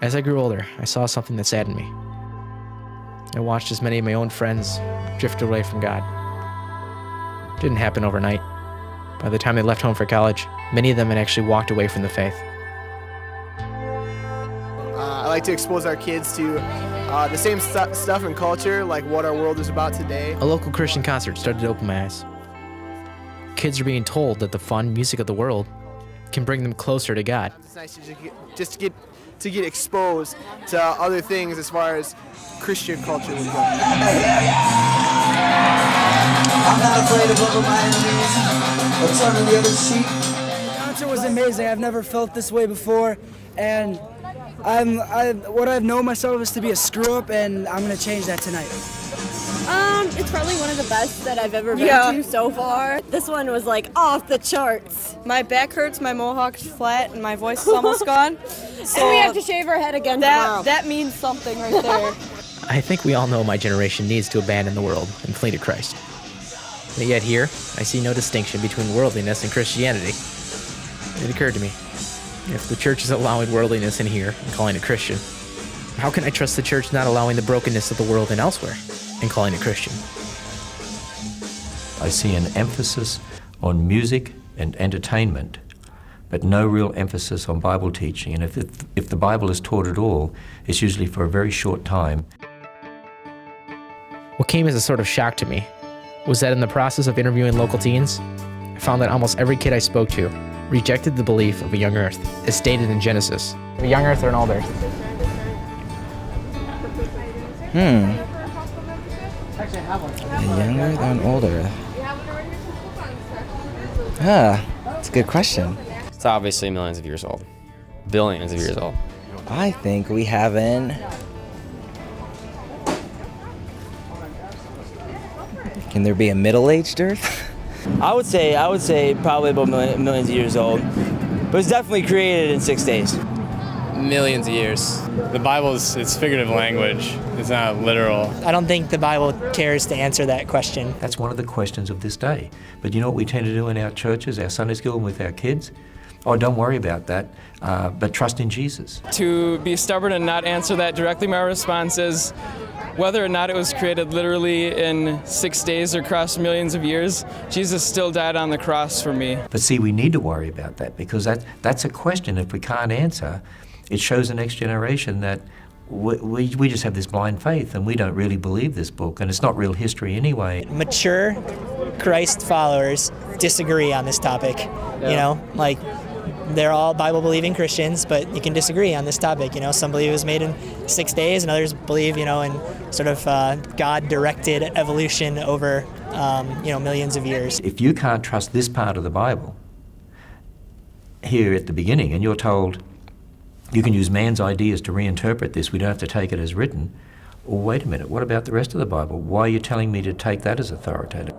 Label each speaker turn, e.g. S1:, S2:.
S1: As I grew older, I saw something that saddened me. I watched as many of my own friends drift away from God. It didn't happen overnight. By the time they left home for college, many of them had actually walked away from the faith.
S2: I like to expose our kids to the same stuff and culture, like what our world is about today.
S1: A local Christian concert started to open my eyes. Kids are being told that the fun music of the world can bring them closer to God.
S2: It's nice to just get exposed to other things as far as Christian culture would go.
S3: I'm not afraid of over my enemies or turning the other cheek.
S4: The concert was amazing. I've never felt this way before, and what I've known myself is to be a screw-up, and I'm gonna change that tonight.
S5: It's probably one of the best that I've ever been to so far. This one was like off the charts.
S6: My back hurts, my mohawk's flat, and my voice is almost gone.
S5: So we have to shave our head again tomorrow.
S6: That means something right there.
S1: I think we all know my generation needs to abandon the world and flee to Christ. But yet here, I see no distinction between worldliness and Christianity. It occurred to me, if the church is allowing worldliness in here and calling it Christian, how can I trust the church not allowing the brokenness of the world and elsewhere and calling it Christian?
S7: I see an emphasis on music and entertainment, but no real emphasis on Bible teaching. And if the Bible is taught at all, it's usually for a very short time.
S1: What came as a sort of shock to me was that in the process of interviewing local teens, I found that almost every kid I spoke to rejected the belief of a young earth, as stated in Genesis. A young earth or an old earth?
S8: A young earth or an old earth? It's a good question.
S9: It's obviously millions of years old. Billions of years old.
S8: I think we have an... Can there be a middle-aged earth?
S10: I would say probably about millions of years old, but it's definitely created in 6 days.
S11: Millions of years. The Bible it's figurative language. It's not literal.
S12: I don't think the Bible cares to answer that question.
S7: That's one of the questions of this day. But you know what we tend to do in our churches, our Sunday school, and with our kids? Oh, don't worry about that, but trust in Jesus.
S13: To be stubborn and not answer that directly, my response is, whether or not it was created literally in 6 days or across millions of years, Jesus still died on the cross for me.
S7: But see, we need to worry about that, because that's a question if we can't answer. It shows the next generation that we just have this blind faith and we don't really believe this book, and it's not real history anyway.
S12: Mature Christ followers disagree on this topic. You know, like, they're all Bible-believing Christians, but you can disagree on this topic. You know, some believe it was made in 6 days, and others believe, you know, in sort of God-directed evolution over, you know, millions of years.
S7: If you can't trust this part of the Bible here at the beginning, and you're told you can use man's ideas to reinterpret this, we don't have to take it as written, well, wait a minute, what about the rest of the Bible? Why are you telling me to take that as authoritative?